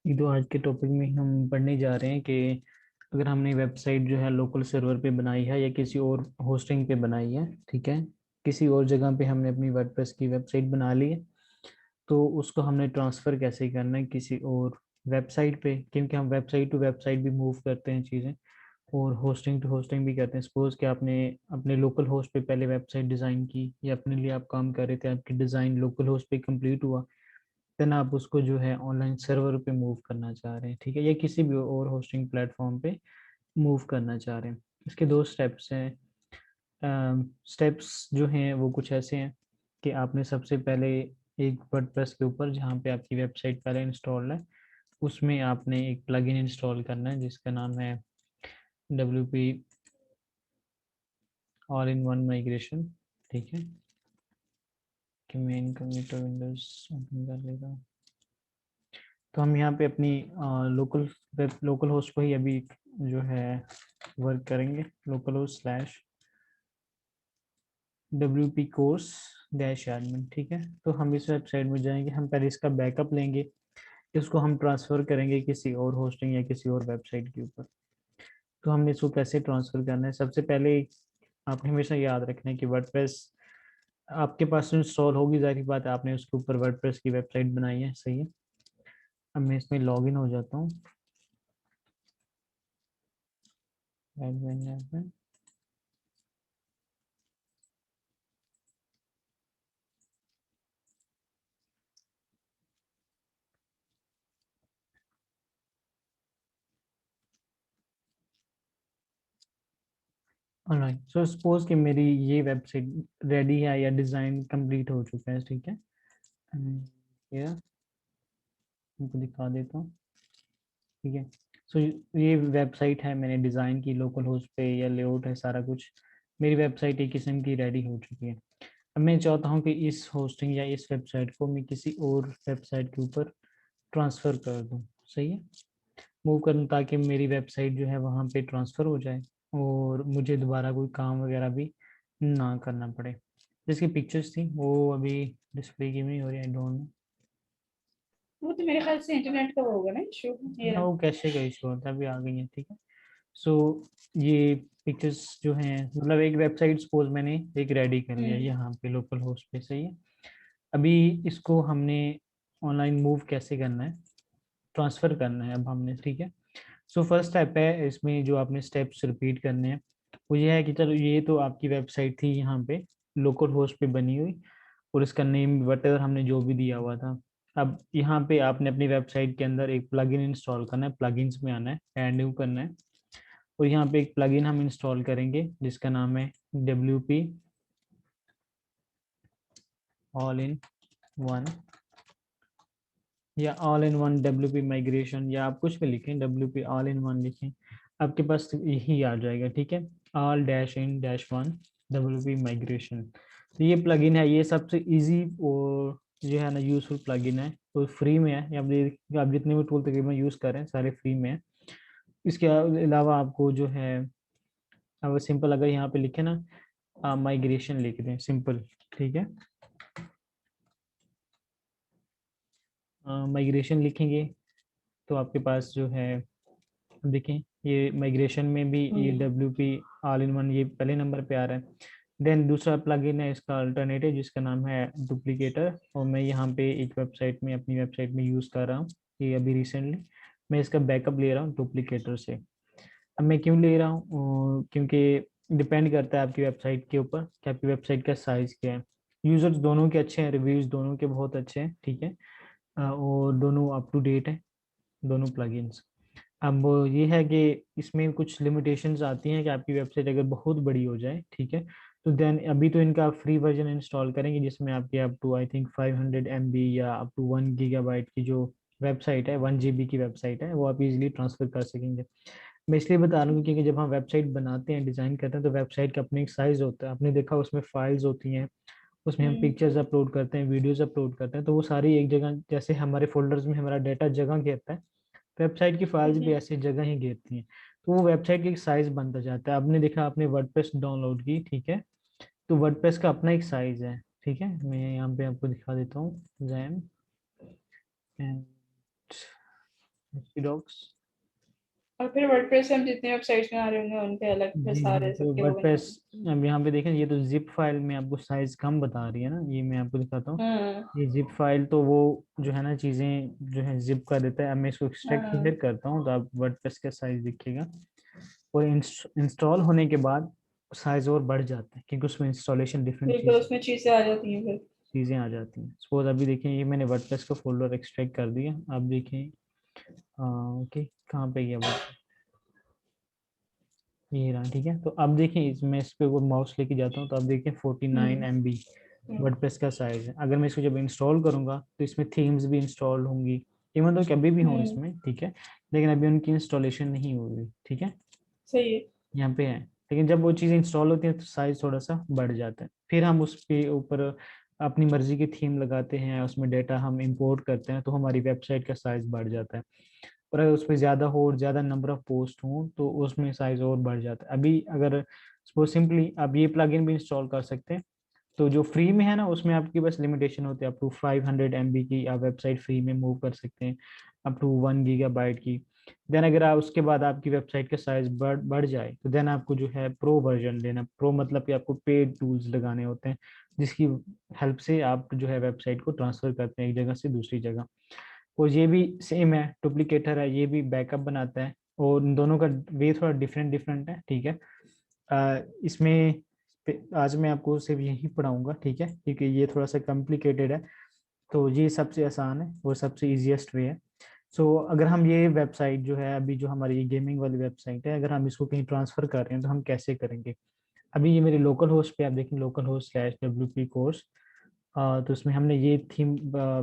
ये तो आज के टॉपिक में हम पढ़ने जा रहे हैं कि अगर हमने वेबसाइट जो है लोकल सर्वर पे बनाई है या किसी और होस्टिंग पे बनाई है, ठीक है, किसी और जगह पे हमने अपनी वर्डप्रेस की वेबसाइट बना ली है, तो उसको हमने ट्रांसफ़र कैसे करना है किसी और वेबसाइट पे, क्योंकि हम वेबसाइट टू वेबसाइट भी मूव करते हैं चीज़ें और होस्टिंग टू होस्टिंग भी करते हैं। सपोज कि आपने अपने लोकल होस्ट पे पहले वेबसाइट डिज़ाइन की या अपने लिए आप काम कर रहे थे, आपकी डिज़ाइन लोकल होस्ट पे कंप्लीट हुआ, देन आप उसको जो है ऑनलाइन सर्वर पे मूव करना चाह रहे हैं, ठीक है, या किसी भी और होस्टिंग प्लेटफॉर्म पे मूव करना चाह रहे हैं। इसके दो स्टेप्स हैं। स्टेप्स जो हैं वो कुछ ऐसे हैं कि आपने सबसे पहले एक वर्डप्रेस के ऊपर जहाँ पे आपकी वेबसाइट पहले इंस्टॉल है, उसमें आपने एक प्लगइन इंस्टॉल करना है जिसका नाम है WP all in one migration, ठीक है, कि मैं इनकॉग्निटो विंडोज ओपन कर लेता हूँ। तो हम यहाँ पे अपनी लोकल होस्ट को ही अभी जो है वर्क करेंगे, local host slash WP course dash admin, ठीक है। तो हम इस वेबसाइट में जाएंगे, हम पहले इसका बैकअप लेंगे, इसको हम ट्रांसफ़र करेंगे किसी और होस्टिंग या किसी और वेबसाइट के ऊपर। तो हमने इसको कैसे ट्रांसफ़र करना है, सबसे पहले आपने हमेशा याद रखना है कि वर्डप्रेस आपके पास इंस्टॉल होगी, जाहिर बात है आपने उसके ऊपर वर्डप्रेस की वेबसाइट बनाई है, सही है। अब मैं इसमें लॉगिन हो जाता हूँ। Admin online. सो सपोज कि मेरी ये वेबसाइट रेडी है या डिज़ाइन कंप्लीट हो चुका है, ठीक है। ये उनको दिखा देता हूँ, ठीक है। सो ये वेबसाइट है मैंने डिज़ाइन की लोकल होस्ट पे, या लेआउट है सारा कुछ, मेरी वेबसाइट एक किस्म की रेडी हो चुकी है। अब मैं चाहता हूँ कि इस होस्टिंग या इस वेबसाइट को मैं किसी और वेबसाइट के ऊपर ट्रांसफ़र कर दूँ, सही है, मूव कर दूँ, ताकि मेरी वेबसाइट जो है वहाँ पे ट्रांसफ़र हो जाए और मुझे दोबारा कोई काम वगैरह भी ना करना पड़े। जिसकी पिक्चर्स थी वो अभी डिस्प्ले की नहीं हो रही, आई डोंट नो। वो तो मेरे ख्याल से इंटरनेट का होगा ना इशू ये। हाँ, वो कैशे का इशू होता है, अभी आ गई है, ठीक है। सो ये पिक्चर्स जो हैं, मतलब एक वेबसाइट सपोज मैंने एक रेडी कर लिया हम्म। यहाँ पे लोकल होस्ट पे, सही है। अभी इसको हमने ऑनलाइन मूव कैसे करना है, ट्रांसफ़र करना है अब हमने, ठीक है। सो फर्स्ट स्टेप है इसमें, जो आपने स्टेप्स रिपीट करने हैं वो ये है कि चलो ये तो आपकी वेबसाइट थी यहाँ पे लोकल होस्ट पे बनी हुई, और इसका नेम वटेवर हमने जो भी दिया हुआ था। अब यहाँ पे आपने अपनी वेबसाइट के अंदर एक प्लगइन इंस्टॉल करना है, प्लगइन्स में आना है, ऐड न्यू करना है, और यहाँ पे एक प्लगइन हम इंस्टॉल करेंगे जिसका नाम है WP ऑल इन वन, या all in one WP migration, या आप कुछ भी लिखें, WP ऑल इन वन लिखें, आपके पास तो यही आ जाएगा, ठीक है। All dash in dash one WP migration. तो ये प्लगइन है, ये सबसे इजी और जो है ना यूजफुल प्लगइन है, तो फ्री में है। आप जितने भी टूल तकरीबन यूज़ कर रहे हैं सारे फ्री में है। इसके अलावा आपको जो है, अब सिंपल अगर यहाँ पे लिखे ना माइग्रेशन लिख दें सिंपल, ठीक है। माइग्रेशन लिखेंगे तो आपके पास जो है, देखें, ये माइग्रेशन में भी ये हम्म। WP ऑल इन वन ये पहले नंबर पे आ रहा है। देन दूसरा प्लगइन है इसका अल्टरनेटिव जिसका नाम है डुप्लीकेटर, और मैं यहाँ पे एक वेबसाइट में, अपनी वेबसाइट में यूज़ कर रहा हूँ ये अभी रिसेंटली। मैं इसका बैकअप ले रहा हूँ डुप्लीकेटर से। अब मैं क्यों ले रहा हूँ, क्योंकि डिपेंड करता है आपकी वेबसाइट के ऊपर कि आपकी वेबसाइट का साइज़ क्या है। यूज़र्स दोनों के अच्छे हैं, रिव्यूज़ दोनों के बहुत अच्छे हैं, ठीक है। और दोनों अप टू डेट है, दोनों प्लगइन्स। अब वो ये है कि इसमें कुछ लिमिटेशंस आती हैं कि आपकी वेबसाइट अगर बहुत बड़ी हो जाए, ठीक है, तो देन अभी तो इनका फ्री वर्जन इंस्टॉल करेंगे जिसमें आपके up to I think 500 MB या अप टू 1 GB की जो वेबसाइट है, 1 GB की वेबसाइट है, वो आप इजीली ट्रांसफर कर सकेंगे। मैं इसलिए बता रहा हूँ क्योंकि जब हम वेबसाइट बनाते हैं, डिज़ाइन करते हैं, तो वेबसाइट का अपना एक साइज़ होता है, आपने देखा उसमें फाइल्स होती हैं, उसमें हम हम्म। पिक्चर्स अपलोड करते हैं, वीडियोस अपलोड करते हैं, तो वो सारी एक जगह, जैसे हमारे फोल्डर्स में हमारा डाटा जगह घेरता है, वेबसाइट की फाइल्स भी हम्म। ऐसी जगह ही घेरती हैं। तो वो वेबसाइट की एक साइज बनता जाता है। आपने देखा, आपने वर्डप्रेस डाउनलोड की, ठीक है, तो वर्डप्रेस का अपना एक साइज है, ठीक है। मैं यहाँ पे आपको दिखा देता हूँ, जैम एंड डॉक्स। और फिर वर्डप्रेस हम जितने वेबसाइट्स बना रहे होंगे उनके अलग फिर जी जी, सारे तो सबके वो वर्डप्रेस, बनेंगे। अब यहाँ पे देखें ये तो जिप फाइल में आपको साइज कम बता रही है ना, ये मैं आपको दिखाता हूँ। हाँ ये जिप फाइल तो वो जो है ना चीज़ें जो है जिप का देता है। अब मैं इसको एक्सट्रैक्ट हाँ। क्लियर करता हूँ तो आप वर्डप्रेस का साइज दिखेगा। और इंस्टॉल होने के बाद साइज और बढ़ जाता है क्योंकि उसमें इंस्टॉलेशन डिफरेंट बिल्कुल उसमें चीजें आ जाती हैं फिर। चीज़ें आ जाती हैं। सपोज अभी देखें ये मैंने वर्डप्रेस का फोल्डर एक्सट्रैक्ट कर दिया। अब देखें ओके कहाँ पे गया वर्डप्रेस, ये रहा, ठीक है। तो अब देखें इसमें इस पे वो माउस लेके जाता हूँ तो अब देखें 49 हम्म। MB हम्म। वर्डप्रेस का साइज है। अगर मैं इसको जब इंस्टॉल करूंगा तो इसमें थीम्स भी इंस्टॉल होंगी, इवन तो कभी भी हो हम्म। इसमें, ठीक है। लेकिन अभी उनकी इंस्टॉलेशन नहीं हुई, ठीक है, सही है। यहाँ पे है। लेकिन जब वो चीज़ें इंस्टॉल होती हैं तो साइज थोड़ा सा बढ़ जाता है। फिर हम उस पे ऊपर अपनी मर्जी की थीम लगाते हैं, उसमें डेटा हम इंपोर्ट करते हैं तो हमारी वेबसाइट का साइज बढ़ जाता है। और अगर उस पर ज़्यादा हो और ज़्यादा नंबर ऑफ पोस्ट हों तो उसमें साइज और बढ़ जाता है। अभी अगर सपोज सिंपली आप ये प्लगइन भी इंस्टॉल कर सकते हैं। तो जो फ्री में है ना उसमें आपकी बस लिमिटेशन होती है, अप टू 500 MB की आप वेबसाइट फ्री में मूव कर सकते हैं, अप टू 1 GB की। देन अगर आप उसके बाद आपकी वेबसाइट का साइज बढ़ जाए तो देन आपको जो है प्रो वर्जन लेना। प्रो मतलब कि आपको पेड टूल्स लगाने होते हैं जिसकी हेल्प से आप जो है वेबसाइट को ट्रांसफर करते हैं एक जगह से दूसरी जगह। और ये भी सेम है, डुप्लीकेटर है, ये भी बैकअप बनाता है। और इन दोनों का वे थोड़ा डिफरेंट डिफरेंट है, ठीक है। इसमें आज मैं आपको सिर्फ यही पढ़ाऊंगा, ठीक है, क्योंकि ये थोड़ा सा कॉम्प्लिकेटेड है। तो ये सबसे आसान है और सबसे इजीएस्ट वे है। सो अगर हम ये वेबसाइट जो है अभी जो हमारी ये गेमिंग वाली वेबसाइट है, अगर हम इसको कहीं ट्रांसफर कर रहे हैं तो हम कैसे करेंगे। अभी ये मेरे लोकल होस्ट पे आप देखें, local host slash WP course. तो उसमें हमने ये थीम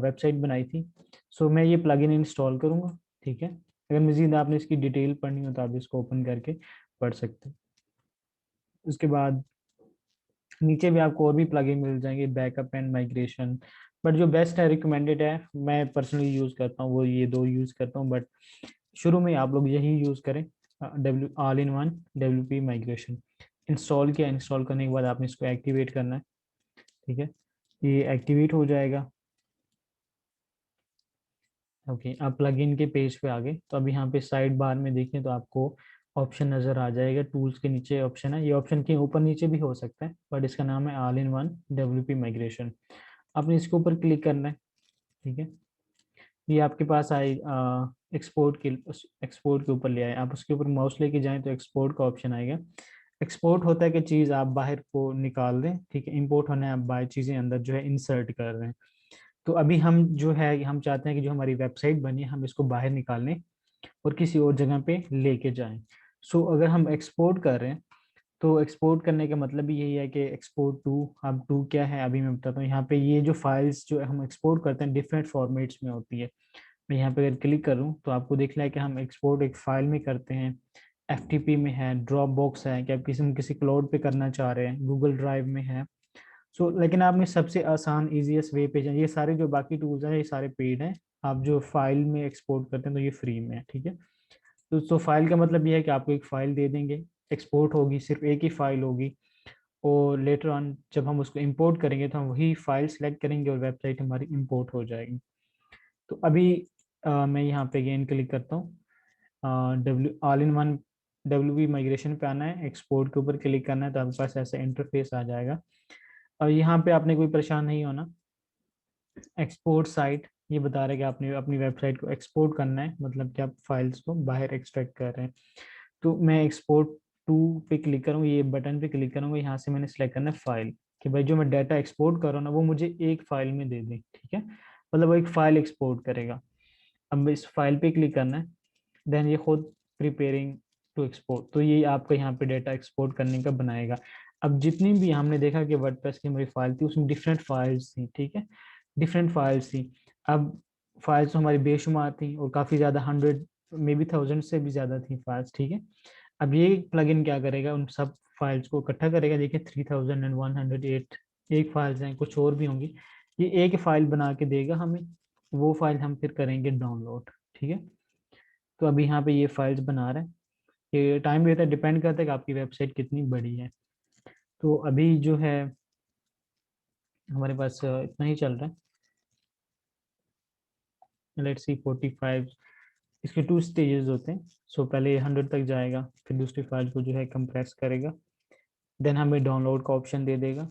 वेबसाइट बनाई थी। सो मैं ये प्लगइन इंस्टॉल करूंगा, ठीक है। अगर मजीद आपने इसकी डिटेल पढ़नी हो तो आप इसको ओपन करके पढ़ सकते हैं। उसके बाद नीचे भी आपको और भी प्लगइन मिल जाएंगे, बैकअप एंड माइग्रेशन। बट जो बेस्ट है, रिकमेंडेड है, मैं पर्सनली यूज़ करता हूँ वो ये दो यूज़ करता हूँ। बट शुरू में आप लोग यही यूज़ करें, W all in one WP migration. Install किया, इंस्टॉल करने के बाद आपने इसको एक्टिवेट करना है, ठीक है। ये एक्टिवेट हो जाएगा। ओके, आप प्लगइन के पेज पे आ गए तो अब यहाँ पे साइड बार में देखें तो आपको ऑप्शन नज़र आ जाएगा। टूल्स के नीचे ऑप्शन है, ये ऑप्शन के ऊपर नीचे भी हो सकता है बट इसका नाम है all in one WP migration. आपने इसके ऊपर क्लिक करना है, ठीक है। ये आपके पास आए एक्सपोर्ट के ऊपर ले आए, आप उसके ऊपर माउस लेके जाएं तो एक्सपोर्ट का ऑप्शन आएगा। एक्सपोर्ट होता है कि चीज़ आप बाहर को निकाल दें, ठीक है। इंपोर्ट होना है, आप बाहर चीज़ें अंदर जो है इंसर्ट कर रहे हैं। तो अभी हम जो है हम चाहते हैं कि जो हमारी वेबसाइट बनी है हम इसको बाहर निकालने और किसी और जगह पे लेके जाएं। सो अगर हम एक्सपोर्ट कर रहे हैं तो एक्सपोर्ट करने का मतलब भी यही है कि एक्सपोर्ट टू, अब टू क्या है अभी मैं बताता हूँ। यहाँ पे ये जो फाइल्स जो हम एक्सपोर्ट करते हैं डिफरेंट फॉर्मेट्स में होती है। मैं यहाँ पे अगर क्लिक करूँ तो आपको दिख रहा है कि हम एक्सपोर्ट एक फाइल में करते हैं, FTP में है, ड्रॉप बॉक्स है, कि आप किसी क्लाउड पे करना चाह रहे हैं, गूगल ड्राइव में है। लेकिन आपने सबसे आसान इजीएस्ट वे पे जाए, ये सारे जो बाकी टूल्स हैं ये सारे पेड हैं। आप जो फाइल में एक्सपोर्ट करते हैं तो ये फ्री में है, ठीक है। तो फाइल का मतलब ये है कि आपको एक फाइल दे देंगे, एक्सपोर्ट होगी, सिर्फ एक ही फाइल होगी। और लेटर ऑन जब हम उसको इंपोर्ट करेंगे तो हम वही फाइल सेलेक्ट करेंगे और वेबसाइट हमारी इंपोर्ट हो जाएगी। तो अभी मैं यहाँ पे अगेन क्लिक करता हूँ, W all in one WP migration पे आना है, एक्सपोर्ट के ऊपर क्लिक करना है तो आपके पास ऐसा इंटरफेस आ जाएगा। और यहाँ पे आपने कोई परेशान नहीं होना। एक्सपोर्ट साइट ये बता रहा है कि आपने अपनी वेबसाइट को एक्सपोर्ट करना है, मतलब कि आप फाइल्स को बाहर एक्सट्रैक्ट कर रहे हैं। तो मैं एक्सपोर्ट टू पे क्लिक करूँगा, ये बटन पे क्लिक करूँगा, यहाँ से मैंने सेलेक्ट करना है फाइल, कि भाई जो मैं डाटा एक्सपोर्ट कर रहा हूँ ना वो मुझे एक फाइल में दे दें, ठीक है। मतलब वो एक फाइल एक्सपोर्ट करेगा। अब इस फाइल पे क्लिक करना है, देन ये खुद प्रिपेयरिंग टू एक्सपोर्ट, तो ये आपका यहाँ पे डाटा एक्सपोर्ट करने का बनाएगा। अब जितनी भी हमने देखा कि वर्डप्रेस की हमारी फाइल थी उसमें डिफरेंट फाइल्स थी, ठीक है, डिफरेंट फाइल्स थी। अब फाइल्स तो हमारी बेशुमार थी और काफ़ी ज़्यादा, 100 मे बी 1000 से भी ज़्यादा थी फाइल्स, ठीक है। अब ये प्लगइन क्या करेगा, उन सब फाइल्स को इकट्ठा करेगा। देखिए 3108 एक फाइल्स हैं, कुछ और भी होंगी, ये एक फाइल बना के देगा हमें। वो फाइल हम फिर करेंगे डाउनलोड, ठीक है। तो अभी यहाँ पे ये फाइल्स बना रहे हैं। ये टाइम रहता है, डिपेंड करता है कि आपकी वेबसाइट कितनी बड़ी है। तो अभी जो है हमारे पास इतना ही चल रहा है। लेट्स सी 45 इसके 2 स्टेजेस होते हैं। सो पहले 100 तक जाएगा, फिर दूसरी फाइल को जो है कंप्रेस करेगा, देन हमें डाउनलोड का ऑप्शन दे देगा।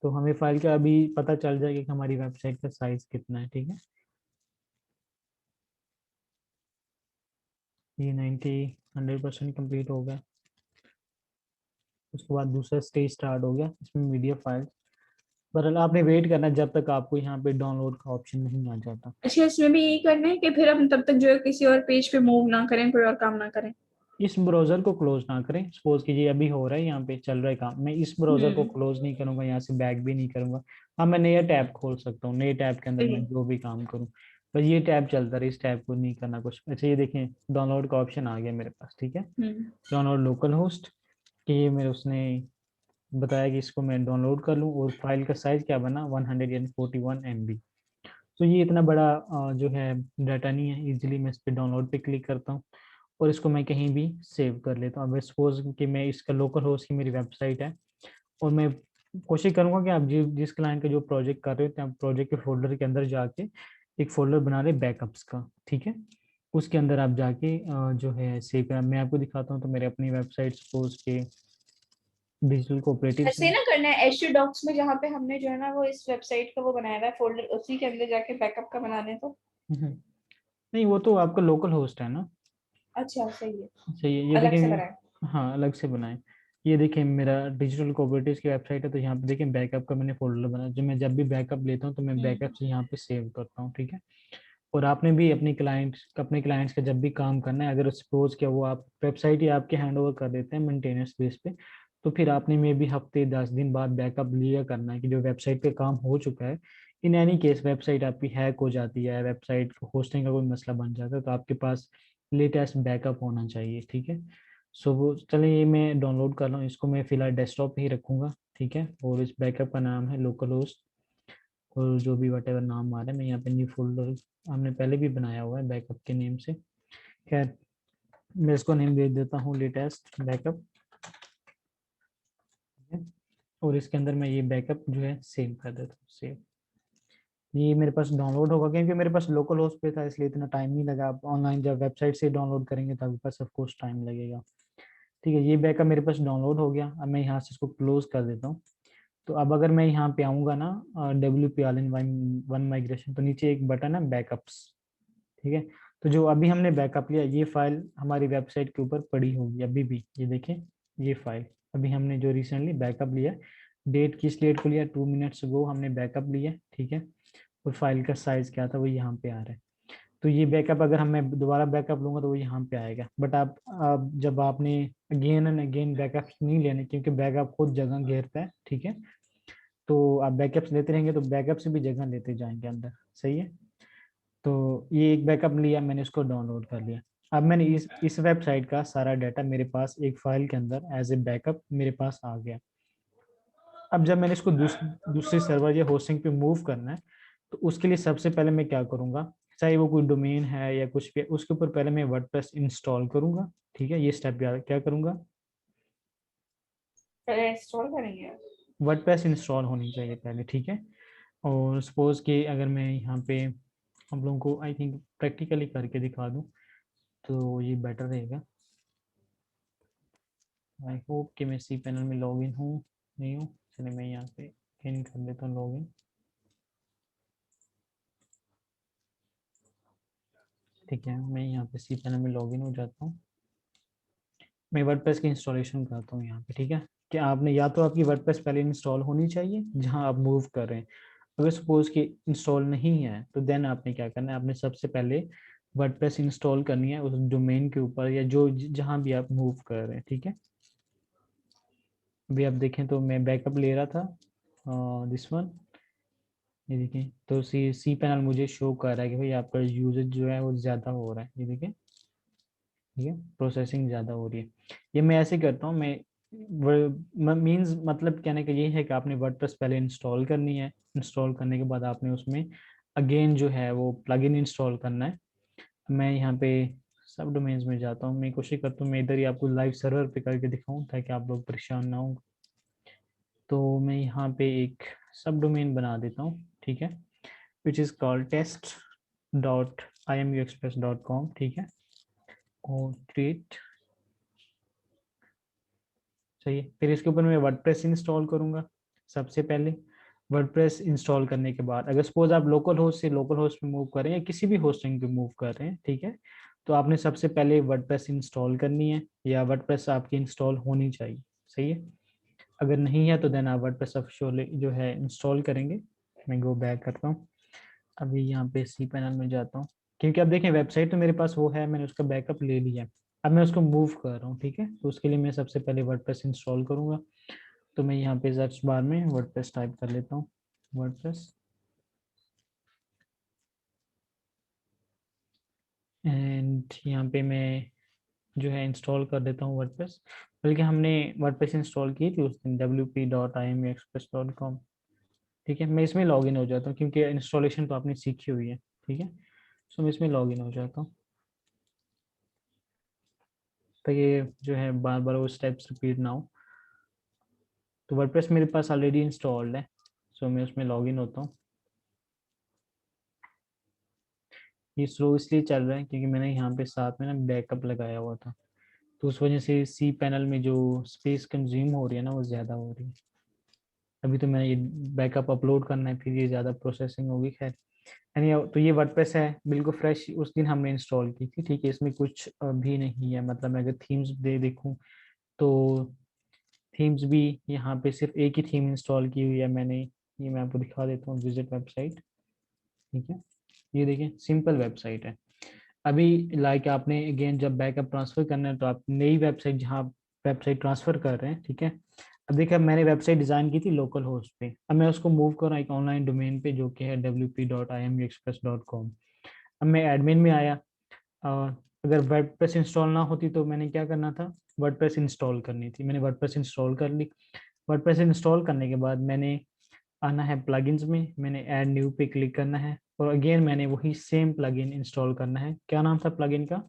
तो हमें फाइल का अभी पता चल जाएगा कि हमारी वेबसाइट का साइज कितना है। ठीक है, ये 100% कंप्लीट हो गया। उसके बाद दूसरा स्टेज स्टार्ट हो गया, इसमें मीडिया फाइल। पर आपने वेट करना है जब तक आपको यहाँ पे डाउनलोड का ऑप्शन नहीं आ जाता। अच्छा, इसमें भी यही करना है कि फिर हम तब तक जो है किसी और पेज पे मूव ना करें, कोई और काम ना करें? इस ब्राउजर को क्लोज ना करें। सपोज कीजिए अभी हो रहा है, यहाँ पे चल रहा है काम, मैं इस ब्राउजर को हम्म। क्लोज नहीं करूंगा, यहाँ से बैक भी नहीं करूंगा। हाँ, मैं नया टैब खोल सकता हूँ, नए टैब के अंदर सही मैं है। जो भी काम करूँ। बस ये टैब चलता रहे, इस टैब को नहीं करना कुछ। अच्छा, ये देखें डाउनलोड का ऑप्शन आ गया मेरे पास। ठीक है, हम्म। डाउनलोड लोकल होस्ट, कि ये मेरे उसने बताया कि इसको मैं डाउनलोड कर लूँ। और फाइल का साइज क्या बना, 141 MB। तो ये इतना बड़ा जो है डाटा नहीं है, इजीली मैं इस पर डाउनलोड पे क्लिक करता हूँ और इसको मैं कहीं भी सेव कर लेता हूँ। अब सपोज कि मैं इसका लोकल होस्ट की मेरी वेबसाइट है, और मैं कोशिश करूंगा कि आप जिस क्लाइंट का जो प्रोजेक्ट कर रहे हो, आप प्रोजेक्ट के फोल्डर के अंदर जाके एक फोल्डर बना रहे बैकअप्स का। ठीक है, उसके अंदर आप जाके जो है सेव कर, मैं आपको दिखाता हूँ। तो मेरे अपनी वेबसाइट सपोज के डिजिटल कोऑपरेटिव्स ऐसे है। ना करना है एच डॉक्स में, जहाँ पे हमने जो है ना वो इस वेबसाइट का वो बनाया हुआ है फोल्डर, उसी के अंदर जाके बैकअप का बना दें तो? हम्म। नहीं, वो तो आपका लोकल होस्ट है ना। अच्छा, सही है। सही है, ये अलग से देखिए। बनाए। हाँ, अलग से बनाए। ये देखिए मेरा डिजिटल कोऑपरेटिव्स की वेबसाइट है, तो यहाँ पे देखिए बैकअप का मैंने फोल्डर बनाया, जो मैं जब भी बैकअप लेता हूँ तो मैं बैकअप हम्म। से यहाँ पे सेव करता हूँ। ठीक है, और आपने भी अपने क्लाइंट्स का जब भी काम करना है, अगर सपोज क्या वो आप वेबसाइट ही आपके हैंड ओवर कर देते हैं मेंटेनेंस बेस पे, तो फिर आपने में भी हफ्ते 10 दिन बाद बैकअप लिया करना है कि जो वेबसाइट पे काम हो चुका है। इन एनी केस वेबसाइट आपकी हैक हो जाती है, वेबसाइट होस्टिंग का कोई मसला बन जाता है, तो आपके पास लेटेस्ट बैकअप होना चाहिए। ठीक है, सो वो चलिए ये मैं डाउनलोड कर रहा हूँ, इसको मैं फिलहाल डेस्कटॉप पे ही रखूंगा। ठीक है, और इस बैकअप का नाम है लोकल होस्ट, और जो भी वट एवर नाम आ रहा है, मैं यहाँ पे न्यू फोल्डर हमने पहले भी बनाया हुआ है बैकअप के नेम से। खैर, मैं इसको नेम दे देता हूँ लेटेस्ट बैकअप। और इसके अंदर मैं ये बैकअप जो है सेव कर देता हूँ, सेव। ये मेरे पास डाउनलोड होगा, क्योंकि मेरे पास लोकल होस्ट पे था इसलिए इतना टाइम नहीं लगा। आप ऑनलाइन जब वेबसाइट से डाउनलोड करेंगे तो आपके पास ऑफ कोर्स टाइम लगेगा। ठीक है, ये बैकअप मेरे पास डाउनलोड हो गया। अब मैं यहाँ से इसको क्लोज कर देता हूँ। तो अब अगर मैं यहाँ पे आऊँगा ना, WP-All-in-One माइग्रेशन, तो नीचे एक बटन है बैकअप्स। ठीक है, तो जो अभी हमने बैकअप लिया, ये फाइल हमारी वेबसाइट के ऊपर पड़ी होगी अभी भी। ये देखें, ये फाइल अभी हमने जो रिसेंटली बैकअप लिया, डेट किस डेट को लिया, 2 मिनट्स अगो हमने बैकअप लिया। ठीक है, और फाइल का साइज क्या था वो यहाँ पे आ रहा है। तो ये बैकअप अगर मैं दोबारा बैकअप लूंगा तो वो यहाँ पे आएगा। बट आप जब आपने अगेन एंड अगेन बैकअप नहीं लेने, क्योंकि बैकअप खुद जगह घेरता है। ठीक है, तो आप बैकअप्स लेते रहेंगे तो बैकअप से भी जगह लेते जाएंगे अंदर। सही है, तो ये एक बैकअप लिया मैंने, इसको डाउनलोड कर लिया। अब मैंने इस वेबसाइट का सारा डाटा मेरे पास एक फाइल के अंदर एज ए बैकअप मेरे पास आ गया। अब जब मैंने इसको दूसरे सर्वर या होस्टिंग पे मूव करना है, तो उसके लिए सबसे पहले मैं क्या करूंगा, चाहे वो कोई डोमेन है या कुछ भी है, उसके ऊपर पहले मैं वर्डप्रेस इंस्टॉल करूंगा। ठीक है, ये स्टेप क्या करूंगा, पहले इंस्टॉल करेंगे। वर्डप्रेस इंस्टॉल होनी चाहिए पहले। ठीक है, और सपोज कि अगर मैं यहाँ पे हम लोगों को आई थिंक प्रैक्टिकली करके दिखा दूँ तो ये बेटर रहेगा। आई होप कि मैं सी पैनल में लॉगिन हूँ, नहीं हूँ। चलिए मैं यहाँ पे इन कर देता हूँ लॉगिन। ठीक है, मैं यहाँ पे सी पैनल में लॉगिन हो जाता हूँ। मैं वर्डप्रेस की इंस्टॉलेशन करता हूँ यहाँ पे। ठीक है, कि आपने या तो आपकी वर्डप्रेस पहले इंस्टॉल होनी चाहिए जहाँ आप मूव कर रहे हैं। अगर सपोज कि इंस्टॉल नहीं है तो देन आपने क्या करना है, आपने सबसे पहले वर्डप्रेस इंस्टॉल करनी है उस डोमेन के ऊपर या जो जहाँ भी आप मूव कर रहे हैं। ठीक है, अभी आप देखें तो मैं बैकअप ले रहा था दिस वन, ये देखिए। तो सी पैनल मुझे शो कर रहा है कि भाई आपका यूजेज जो है वो ज़्यादा हो रहा है। ये देखिए, ठीक है, प्रोसेसिंग ज़्यादा हो रही है। ये मैं ऐसे करता हूँ, मैं मींस मतलब कहने का ये है कि आपने वर्डप्रेस पहले इंस्टॉल करनी है। इंस्टॉल करने के बाद आपने उसमें अगेन जो है वो प्लगइन इंस्टॉल करना है। मैं यहाँ पे सब डोमेन्स में जाता हूँ, मैं कोशिश करता हूँ मैं इधर ही आपको लाइव सर्वर पे करके दिखाऊँ ताकि आप लोग परेशान ना हो। तो मैं यहाँ पे एक सब डोमेन बना देता हूँ। ठीक है, which is called test www.imuexpress.com, ठीक है, और क्रिएट, सही है। फिर इसके ऊपर मैं वर्डप्रेस इंस्टॉल करूंगा। सबसे पहले वर्डप्रेस इंस्टॉल करने के बाद, अगर सपोज आप लोकल होस्ट से लोकल होस्ट पे मूव कर रहे हैं या किसी भी होस्टिंग पे मूव कर रहे हैं, ठीक है, तो आपने सबसे पहले वर्डप्रेस इंस्टॉल करनी है, या वर्डप्रेस आपकी इंस्टॉल होनी चाहिए, सही है। अगर नहीं है तो देन आप वर्डप्रेस ऑफिशियल जो है इंस्टॉल करेंगे। मैं गो बैक करता हूँ, अभी यहाँ पे सी पैनल में जाता हूँ, क्योंकि अब देखें वेबसाइट तो मेरे पास वो है, मैंने उसका बैकअप ले लिया है। अब मैं उसको मूव कर रहा हूँ, ठीक है, तो उसके लिए मैं सबसे पहले वर्डप्रेस इंस्टॉल करूंगा। तो मैं यहाँ पे सर्च बार में वर्डप्रेस टाइप कर लेता हूँ, वर्डप्रेस, एंड यहाँ पे मैं जो है इंस्टॉल कर देता हूँ वर्डप्रेस। बल्कि हमने वर्डप्रेस इंस्टॉल की थी उस दिन, wp.imuexpress.com, ठीक है। मैं इसमें लॉगिन हो जाता हूँ क्योंकि इंस्टॉलेशन तो आपने सीखी हुई है, ठीक है। सो मैं इसमें लॉगिन हो जाता हूँ, तो ये जो है बार बार वो स्टेप्स रिपीट ना हो। तो वर्डप्रेस मेरे पास ऑलरेडी इंस्टॉल्ड है, सो मैं उसमें लॉगिन होता हूँ। ये स्लो इसलिए चल रहा है क्योंकि मैंने यहाँ पे साथ में ना बैकअप लगाया हुआ था, तो उस वजह से सी पैनल में जो स्पेस कंज्यूम हो रही है ना वो ज़्यादा हो रही है। अभी तो मैं ये बैकअप अपलोड करना है, फिर ये ज़्यादा प्रोसेसिंग होगी, खैर। यानी तो ये वर्डप्रेस है बिल्कुल फ्रेश, उस दिन हमने इंस्टॉल की थी, ठीक है। इसमें कुछ भी नहीं है, मतलब मैं अगर थीम्स दे देखूँ तो थीम्स भी यहाँ पे सिर्फ एक ही थीम इंस्टॉल की हुई है मैंने। ये मैं आपको दिखा देता हूँ, विजिट वेबसाइट, ठीक है। ये देखिए सिंपल वेबसाइट है। अभी लाइक आपने अगेन जब बैकअप ट्रांसफर करना है तो आप नई वेबसाइट जहाँ वेबसाइट ट्रांसफर कर रहे हैं, ठीक है। अब देखिए मैंने वेबसाइट डिजाइन की थी लोकल होस्ट पे, अब मैं उसको मूव कर रहा हूँ एक ऑनलाइन डोमेन पे जो कि है wp.imuexpress.com। अब मैं एडमिन में आया, और अगर वर्डप्रेस इंस्टॉल ना होती तो मैंने क्या करना था, वर्डप्रेस इंस्टॉल करनी थी, मैंने वर्डप्रेस इंस्टॉल कर ली। वर्डप्रेस इंस्टॉल करने के बाद मैंने आना है प्लगइन्स में, मैंने ऐड न्यू पे क्लिक करना है, और अगेन मैंने वही सेम प्लगइन इंस्टॉल करना है। क्या नाम था प्लगइन का?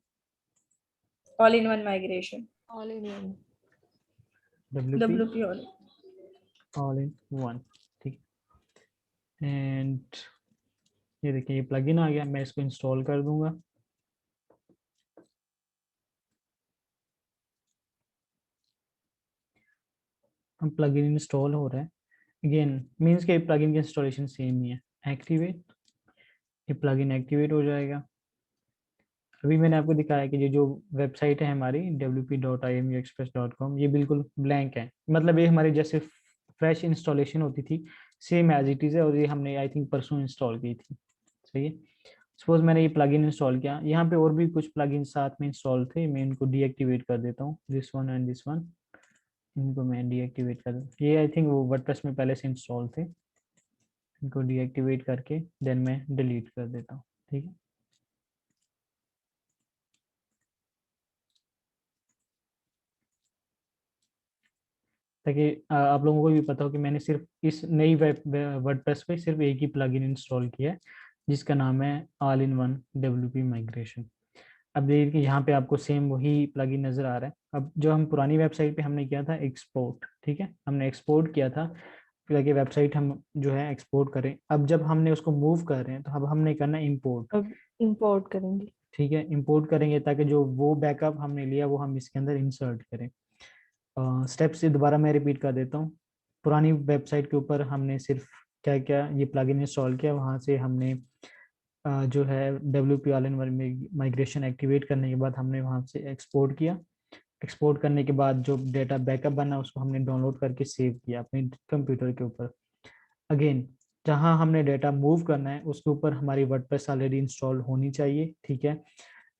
All in one migration, all in one, WP WP all. All in one, ठीक है। एंड ये देखिए ये प्लगइन आ गया, मैं इसको इंस्टॉल कर दूंगा। अब प्लगइन इंस्टॉल हो रहा है, अगेन मीन्स के प्लगइन की इंस्टॉलेशन सेम ही है। एक्टिवेट, ये प्लगइन एक्टिवेट हो जाएगा। अभी मैंने आपको दिखाया कि ये जो वेबसाइट है हमारी wp.imuexpress.com, ये बिल्कुल ब्लैंक है, मतलब ये हमारी जैसे फ्रेश इंस्टॉलेशन होती थी सेम एज इट इज़ है, और ये हमने आई थिंक परसों इंस्टॉल की थी, सही है। सपोज मैंने ये प्लगइन इंस्टॉल किया, यहाँ पे और भी कुछ प्लगइन साथ में इंस्टॉल थे, मैं इनको डीएक्टिवेट कर देता हूँ, this one and this one, इनको मैं डीएक्टिवेट कर दूँ। ये आई थिंक वो वर्डप्रेस में पहले से इंस्टॉल थे, इनको डीएक्टिवेट करके देन मैं डिलीट कर देता हूँ, ठीक है। ताकि आप लोगों को भी पता हो कि मैंने सिर्फ इस नई वर्डप्रेस पे सिर्फ एक ही प्लगइन इंस्टॉल किया है, जिसका नाम है all in one WP migration. अब देखिए कि यहाँ पे आपको सेम वही प्लगइन नजर आ रहा है। अब जो हम पुरानी वेबसाइट पे हमने किया था एक्सपोर्ट, ठीक है, हमने एक्सपोर्ट किया था, फिर आगे वेबसाइट हम जो है एक्सपोर्ट करें। अब जब हमने उसको मूव कर रहे हैं तो अब हमने करना इंपोर्ट, अब इंपोर्ट करेंगे। ठीक है। इंपोर्ट करेंगे ताकि जो वो बैकअप हमने लिया वो हम इसके अंदर इंसर्ट करें। स्टेप्स से दोबारा मैं रिपीट कर देता हूँ। पुरानी वेबसाइट के ऊपर हमने सिर्फ क्या क्या ये प्लगइन इंस्टॉल किया, वहाँ से हमने जो है WP all in one migration activate करने के बाद हमने वहाँ से एक्सपोर्ट किया। एक्सपोर्ट करने के बाद जो डेटा बैकअप बना उसको हमने डाउनलोड करके सेव किया अपने कंप्यूटर के ऊपर। अगेन जहाँ हमने डेटा मूव करना है उसके ऊपर हमारी वर्डप्रेस ऑलरेडी इंस्टॉल होनी चाहिए, ठीक है।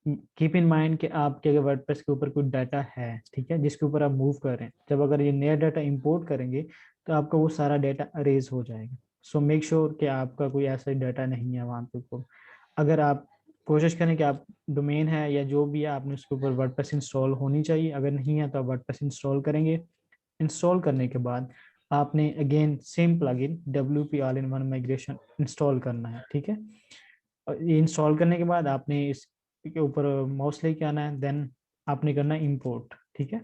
कीप इन माइंड कि आपके अगर वर्डप्रेस के ऊपर कोई डाटा है, ठीक है, जिसके ऊपर आप मूव कर रहे हैं, जब अगर ये नया डाटा इंपोर्ट करेंगे तो आपका वो सारा डाटा अरेज हो जाएगा। सो मेक श्योर कि आपका कोई ऐसा डाटा नहीं है वहाँ पे को। अगर आप कोशिश करें कि आप डोमेन है या जो भी है आपने उसके ऊपर वर्डप्रेस इंस्टॉल होनी चाहिए, अगर नहीं है तो आप वर्डप्रेस इंस्टॉल करेंगे। इंस्टॉल करने के बाद आपने again same plugin WP all in one migration install करना है, ठीक है। और ये इंस्टॉल करने के बाद आपने इसके ऊपर माउस लेके आना है, देन आपने करना है इंपोर्ट, ठीक है।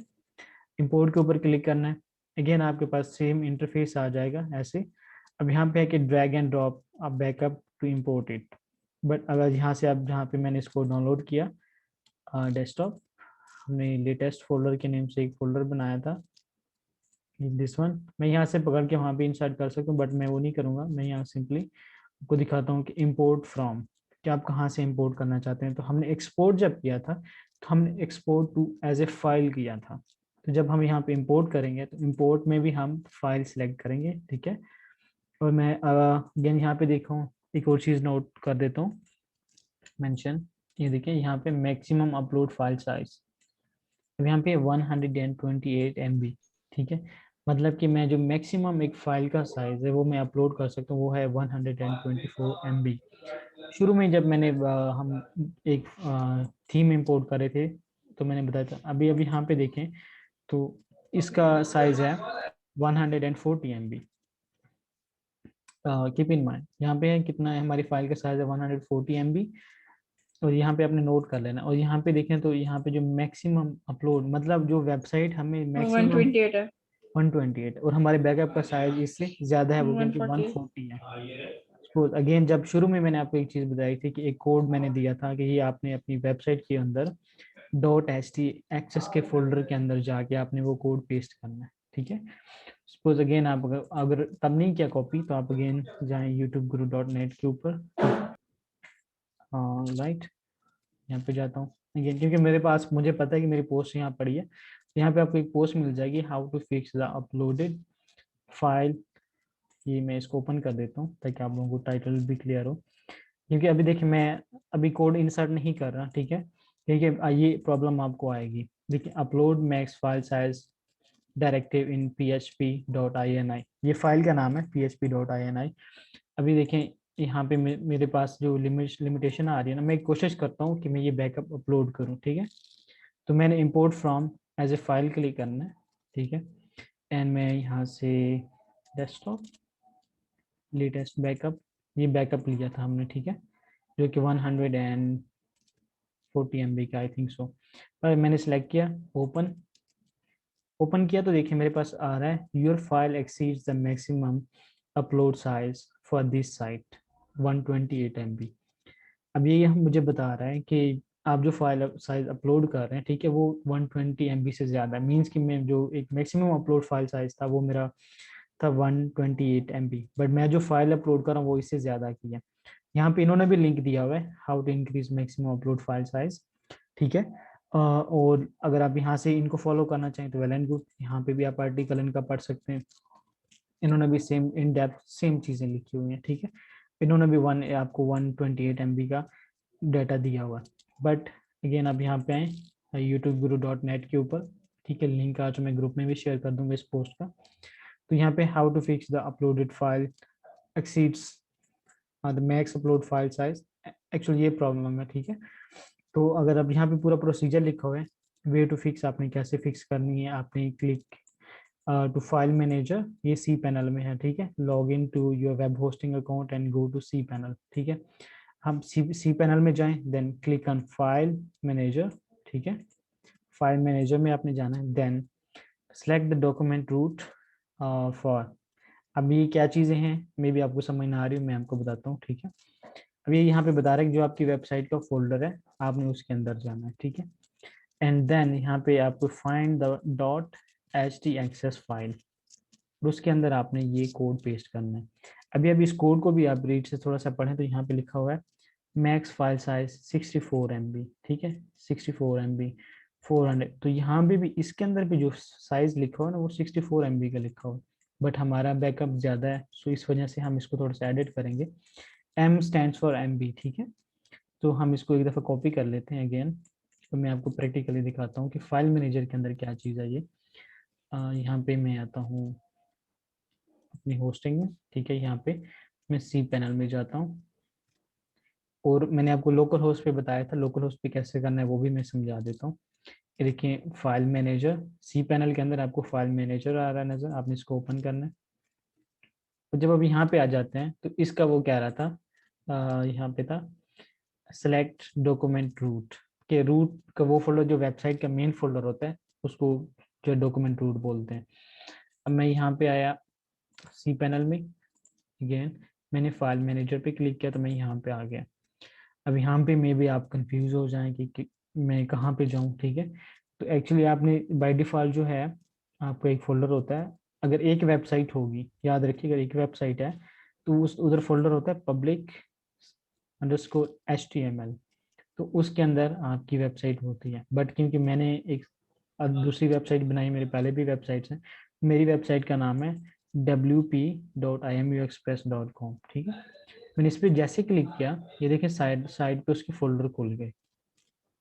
इंपोर्ट के ऊपर क्लिक करना है, अगेन आपके पास सेम इंटरफेस आ जाएगा ऐसे। अब यहाँ पे है कि ड्रैग एंड ड्रॉप अब backup to import it, but अगर यहाँ से आप जहाँ पे मैंने इसको डाउनलोड किया डेस्कटॉप, हमने लेटेस्ट फोल्डर के नेम से एक फोल्डर बनाया था दिस वन, मैं यहाँ से पकड़ के वहाँ पे इंसर्ट कर सकता हूँ, बट मैं वो नहीं करूँगा। मैं यहाँ सिंपली आपको दिखाता हूँ कि इंपोर्ट फ्रॉम, कि आप कहाँ से इंपोर्ट करना चाहते हैं। तो हमने एक्सपोर्ट जब किया था तो हमने export to as a file किया था। तो जब हम यहाँ पे इंपोर्ट करेंगे तो इंपोर्ट में भी हम फाइल सिलेक्ट करेंगे, ठीक है। और मैं अगेन यहाँ पे देखो एक और चीज़ नोट कर देता हूँ मेंशन, ये देखिए यहाँ पे मैक्सिमम अपलोड फाइल साइज, अब यहाँ पे 128 MB, ठीक है। मतलब कि मैं जो मैक्सिमम एक फाइल का साइज है वो मैं अपलोड कर सकता हूँ वो है 124 MB। शुरू में जब मैंने हम एक थीम इंपोर्ट करे थे तो मैंने बताया था, अभी अभी यहाँ पे देखें तो इसका साइज है 140 MB। कीप इन माइंड यहाँ पे है कितना है, हमारी फाइल का साइज है 140 MB। और यहाँ पे आपने नोट कर लेना। और यहाँ पे देखें तो यहाँ पे जो मैक्सिमम अपलोड, मतलब जो वेबसाइट हमें मैक्सिमम 128 है। 128, और हमारे बैकअप का साइज इससे ज्यादा है वो, क्योंकि 140 140 है। सपोज अगेन जब शुरू में मैंने आपको एक चीज बताई थी कि एक कोड मैंने दिया था कि ये आपने अपनी वेबसाइट के अंदर .html के फोल्डर के अंदर जाके आपने वो कोड पेस्ट करना है, ठीक है। सपोज अगेन आप अगर तब नहीं किया कॉपी तो आप अगेन जाएं youtubeguru.net के ऊपर, राइट, यहाँ पे जाता हूँ अगेन, क्योंकि मेरे पास मुझे पता है कि मेरी पोस्ट यहाँ पड़ी है। यहाँ पे आपको एक पोस्ट मिल जाएगी, how to fix the uploaded file. ये मैं इसको ओपन कर देता हूँ ताकि आप लोगों को टाइटल भी क्लियर हो, क्योंकि अभी देखिए मैं अभी कोड इंसर्ट नहीं कर रहा, ठीक है, क्योंकि ये प्रॉब्लम आपको आएगी। देखिए upload max file size directive इन php.ini, ये फाइल का नाम है php.ini। अभी देखें यहाँ पे मेरे पास जो लिमिटेशन आ रही है ना, मैं कोशिश करता हूँ कि मैं ये बैकअप अपलोड करूँ, ठीक है। तो मैंने import from as a file click करना है, ठीक है। एंड मैं यहाँ से डेस्कटॉप लेटेस्ट बैकअप, ये बैकअप लिया था हमने, ठीक है, जो कि 140 MB का आई थिंक सो। पर मैंने सेलेक्ट किया, ओपन ओपन किया तो देखिए मेरे पास आ रहा है your file exceeds the maximum upload size for this site 128 MB। अब ये मुझे बता रहा है कि आप जो फाइल साइज अपलोड कर रहे हैं, ठीक है, वो 120 MB से ज़्यादा है। मीन्स कि मैं जो एक मैक्सिमम अपलोड फाइल साइज था वो मेरा था 128 MB, बट मैं जो फाइल अपलोड कर रहा हूँ वो इससे ज़्यादा की है। यहाँ पे इन्होंने भी लिंक दिया हुआ है, how to increase maximum upload file size, ठीक है। और अगर आप यहाँ से इनको फॉलो करना चाहें तो वेल एंड गुड, यहाँ पे भी आप आर्टिकल इनका पढ़ सकते हैं। इन्होंने भी सेम इन डेप्थ सेम चीज़ें लिखी हुई हैं, ठीक है। इन्होंने भी आपको 128 MB का डाटा दिया हुआ है। बट अगेन आप यहाँ पे आए youtubeguru.net के ऊपर, ठीक है, लिंक आज मैं ग्रुप में भी शेयर कर दूंगा इस पोस्ट का। तो यहाँ पे how to fix the uploaded file exceeds the max upload file size, actually ये प्रॉब्लम है, ठीक है। तो अगर अब यहाँ पे पूरा प्रोसीजर लिखा हुआ है, वे टू फिक्स आपने कैसे फिक्स करनी है, आपने क्लिक टू फाइल मैनेजर, ये सी पैनल में है, ठीक है। Log in to your web hosting account and go to C panel, ठीक है। हम सी पैनल में जाएं, then click on file manager, ठीक है। फाइल मैनेजर में आपने जाना है, then select the document root for. अब ये क्या चीज़ें हैं मे भी आपको समझ ना आ रही हो, मैं आपको बताता हूँ, ठीक है। अब ये यहाँ पे बता रहा है कि जो आपकी वेबसाइट का फोल्डर है आपने उसके अंदर जाना है, ठीक है। एंड देन यहाँ पे आपको फाइंड द .html फाइल, और उसके अंदर आपने ये कोड पेस्ट करना है। अभी इस कोड को भी आप रीड से थोड़ा सा पढ़ें तो यहाँ पे लिखा हुआ है मैक्स फाइल साइज 64 MB, ठीक है, 64 MB 400। तो यहाँ पे भी इसके अंदर भी जो साइज लिखा हुआ है ना वो 64 MB का लिखा हुआ है, बट हमारा बैकअप ज़्यादा है, सो इस वजह से हम इसको थोड़ा सा एडिट करेंगे। M स्टैंड्स फॉर MB, ठीक है। तो हम इसको एक दफ़ा कॉपी कर लेते हैं अगेन। तो मैं आपको प्रैक्टिकली दिखाता हूँ कि फाइल मैनेजर के अंदर क्या चीज़ है ये। यहाँ पे मैं आता हूँ अपनी होस्टिंग में, ठीक है। यहाँ पे मैं सी पैनल में जाता हूँ, और मैंने आपको लोकल होस्ट पे बताया था, लोकल होस्ट पे कैसे करना है वो भी मैं समझा देता हूँ। ये देखिए फाइल मैनेजर, सी पैनल के अंदर आपको फाइल मैनेजर आ रहा है नजर, आपने इसको ओपन करना है। तो जब अब यहाँ पे आ जाते हैं तो इसका वो कह रहा था, यहाँ पे था सेलेक्ट डॉक्यूमेंट रूट, के रूट का वो फोल्डर जो वेबसाइट का मेन फोल्डर होता है उसको जो डॉक्यूमेंट रूट बोलते हैं। अब मैं यहाँ पे आया सी पैनल में, अगेन मैंने फाइल मैनेजर पे क्लिक किया तो मैं यहाँ पे आ गया। अब यहाँ पे मे भी आप कंफ्यूज हो जाएं कि मैं कहाँ पे जाऊँ, ठीक है। तो एक्चुअली आपने बाय डिफॉल्ट जो है आपको एक फोल्डर होता है, अगर एक वेबसाइट होगी, याद रखिए अगर एक वेबसाइट है तो उस उधर फोल्डर होता है public_html, तो उसके अंदर आपकी वेबसाइट होती है। बट क्योंकि मैंने एक दूसरी वेबसाइट बनाई, मेरे पहले भी वेबसाइट्स हैं, मेरी वेबसाइट का नाम है wp.imuexpress.com, ठीक है। मैंने इस पर जैसे क्लिक किया, ये देखिए साइड साइड पे उसके फोल्डर खुल गए,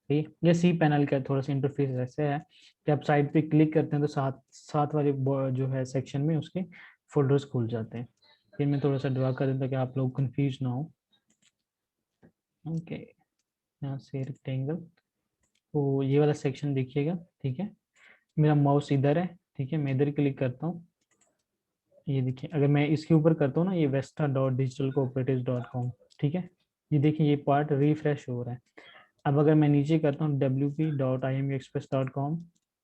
ठीक है। ये सी पैनल का थोड़ा सा इंटरफेस ऐसे है कि आप साइड पे क्लिक करते हैं तो साथ साथ वाले जो है सेक्शन में उसके फोल्डर्स खुल जाते हैं। फिर मैं थोड़ा सा ड्रा कर दूँ ताकि आप लोग कंफ्यूज ना हो। ओके, यहाँ से रेक्टेंगल, तो ये वाला सेक्शन देखिएगा, ठीक है। मेरा माउस इधर है, ठीक है, मैं इधर क्लिक करता हूँ। ये देखिए अगर मैं इसके ऊपर करता हूँ ना, ये vesta.digitalcooperatives.com, ठीक है। ये देखिए ये पार्ट रिफ्रेश हो रहा है। अब अगर मैं नीचे करता हूँ wp.imuexpress.com,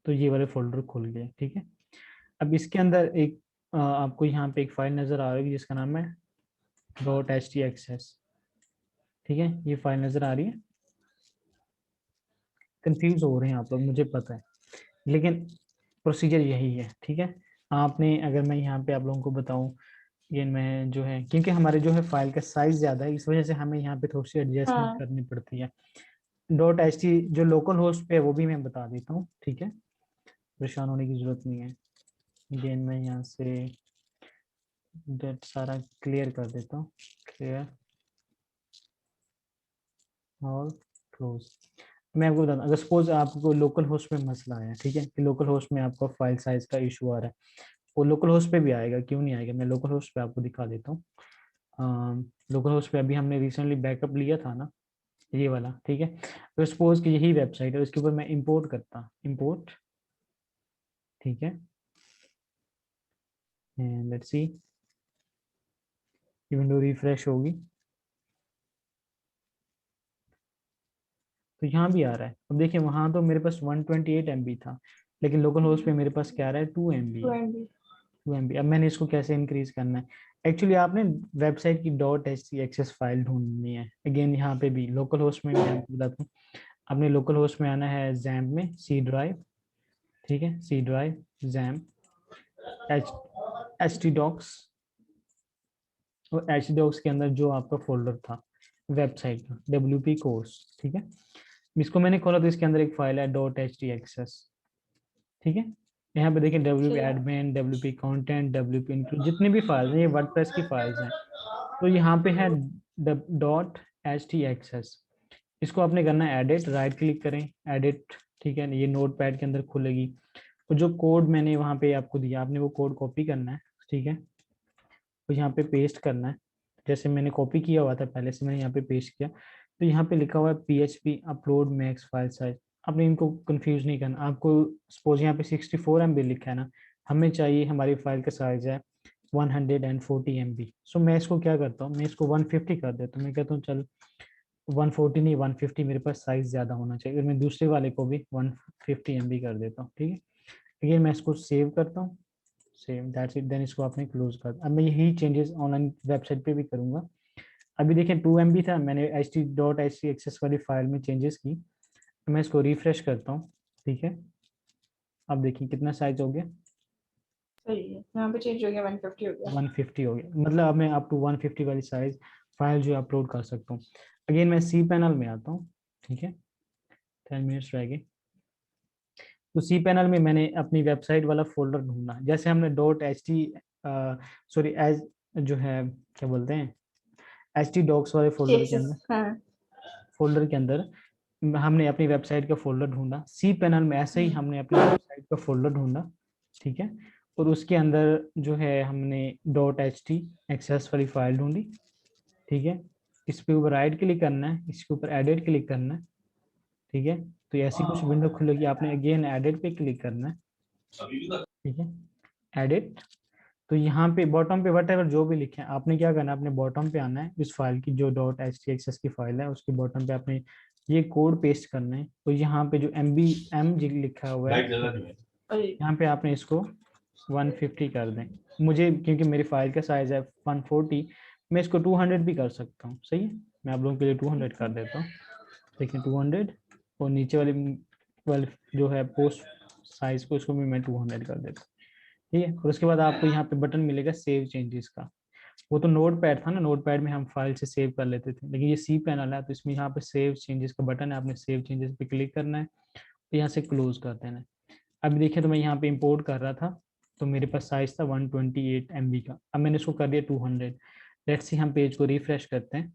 तो ये वाले फोल्डर खुल गए, ठीक है। अब इसके अंदर एक आपको यहाँ पे एक फाइल नजर आ रही है जिसका नाम है .htaccess, ठीक है। ये फाइल नजर आ रही है। कंफ्यूज हो रहे हैं आप लोग, मुझे पता है, लेकिन प्रोसीजर यही है, ठीक है। आपने अगर मैं यहाँ पे आप लोगों को बताऊं, ये मैं जो है क्योंकि हमारे जो है फाइल का साइज ज़्यादा है, इस वजह से हमें यहाँ पे थोड़ी सी एडजस्टमेंट हाँ करनी पड़ती है। .ht जो लोकल होस्ट पे है वो भी मैं बता देता हूँ, ठीक है, परेशान होने की जरूरत नहीं है। अगेन मैं यहाँ से डेट सारा क्लियर कर देता हूँ, क्लियर और क्लोज। मैं आपको बताता हूँ, अगर सपोज आपको लोकल होस्ट में मसला आया, ठीक है, कि लोकल होस्ट में आपको फाइल साइज का इशू आ रहा है, वो लोकल होस्ट पे भी आएगा, क्यों नहीं आएगा, मैं लोकल होस्ट पे आपको दिखा देता हूँ। लोकल होस्ट पे अभी हमने रिसेंटली बैकअप लिया था ना, ये वाला, ठीक है। तो सपोज कि यही वेबसाइट है, उसके ऊपर मैं इंपोर्ट करता, इंपोर्ट, ठीक है, लेट्स सी, ये विंडो रिफ्रेश होगी तो यहाँ भी आ रहा है। अब देखिए वहाँ तो मेरे पास 128 MB था, लेकिन लोकल होस्ट पे मेरे पास क्या आ रहा है, 2 MB है, 2 MB। अब मैंने इसको कैसे इंक्रीज करना है, एक्चुअली आपने वेबसाइट की .htaccess फाइल ढूंढनी है। अगेन यहाँ पे भी लोकल होस्ट में मैं आपको बताता हूँ, आपने लोकल होस्ट में आना है जैम्प में, सी ड्राइव, ठीक है, C drive, XAMPP, H T docs, और एच डॉक्स के अंदर जो आपका फोल्डर था वेबसाइट का, WP कोर्स, ठीक है। इसको मैंने खोला तो इसके अंदर एक फाइल है .htaccess, ठीक है। यहाँ पे देखिए WP ठीक है। Admin, WP content, WP include, जितनी भी फाइल्स हैं ये वर्डप्रेस की फाइल्स हैं। तो यहाँ पे है .htaccess, इसको आपने करना है एडिट, राइट क्लिक करें, एडिट, ठीक है, ये नोट पैड के अंदर खुलेगी। तो जो कोड मैंने वहाँ पे आपको दिया, आपने वो कोड कॉपी करना है, ठीक है, तो यहाँ पे पेस्ट करना है। जैसे मैंने कॉपी किया हुआ था पहले से, मैंने यहाँ पे पेस्ट किया। तो यहाँ पे लिखा हुआ है PHP upload max file size, आपने इनको कंफ्यूज नहीं करना। आपको सपोज यहाँ पे 64 MB लिखा है ना, हमें चाहिए, हमारी फाइल का साइज है 140 MB। सो मैं इसको क्या करता हूँ, मैं इसको 150 कर देता हूँ। मैं कहता हूँ चल 140 नहीं 150, मेरे पास साइज ज्यादा होना चाहिए। मैं दूसरे वाले को भी 150 MB कर देता हूँ, ठीक है। अगेन मैं इसको सेव करता हूँ, सेव, दैट्स इट, देन इसको आपने क्लोज कर। अब मैं यही चेंजेस ऑनलाइन वेबसाइट पे भी करूंगा। अभी देखिए 2 MB था, मैंने ht.htaccess वाली फाइल में चेंजेस की। मैं इसको रिफ्रेश करता हूँ, ठीक है। अब देखिए कितना साइज हो गया, सही है, यहाँ पे चेंज हो गया, 150 हो गया। 150 हो गया। मतलब अब मैं अप टू 150 वाली साइज फाइल जो अपलोड कर सकता हूँ। अगेन मैं सी पैनल में आता हूँ, ठीक है, 10 मिनट्स रह गए। तो सी पैनल में मैंने अपनी वेबसाइट वाला फोल्डर ढूंढना, जैसे हमने सॉरी एज जो है क्या बोलते हैं, htdocs वाले केसेस, हाँ। फोल्डर के अंदर हमने अपनी वेबसाइट का फोल्डर ढूंढा। सी पैनल में ऐसे ही हमने अपनी वेबसाइट का फोल्डर ढूंढा, ठीक है। और उसके अंदर जो है हमने .htaccess वाली फाइल ढूंढी, ठीक है। इस पे ऊपर राइट क्लिक करना है, इसके ऊपर एडिट क्लिक करना है, ठीक है। तो ऐसी कुछ विंडो खुलेगी, आपने अगेन एडिट पे क्लिक करना है, ठीक है, एडिट। तो यहाँ पे बॉटम पे वट एवर जो भी लिखे हैं, आपने क्या करना है, आपने बॉटम पे आना है, इस फाइल की जो .htaccess की फाइल है उसके बॉटम पे आपने ये कोड पेस्ट करना है। तो यहाँ पे जो MB लिखा हुआ है, यहाँ पे आपने इसको 150 कर दें। मुझे क्योंकि मेरी फाइल का साइज है 140, मैं इसको 200 भी कर सकता हूँ, सही है। मैं आप लोगों के लिए 200 कर देता हूँ। देखिए 200, और नीचे वाले जो है पोस्ट साइज को, उसको भी मैं 200 कर देता हूँ। ठीक है, और उसके बाद आपको यहाँ पे बटन मिलेगा सेव चेंजेस का। वो तो नोट पैड था ना, नोट पैड में हम फाइल से सेव कर लेते थे, लेकिन ये सी पैनल है तो इसमें यहाँ पे सेव चेंजेस का बटन है, आपने सेव चेंजेस पे क्लिक करना है, तो यहाँ से क्लोज कर देना है। अब देखिए, तो मैं यहाँ पे इंपोर्ट कर रहा था, तो मेरे पास साइज था 128 MB का, अब मैंने इसको कर दिया 200। लेट्स सी, हम पेज को रिफ्रेश करते हैं,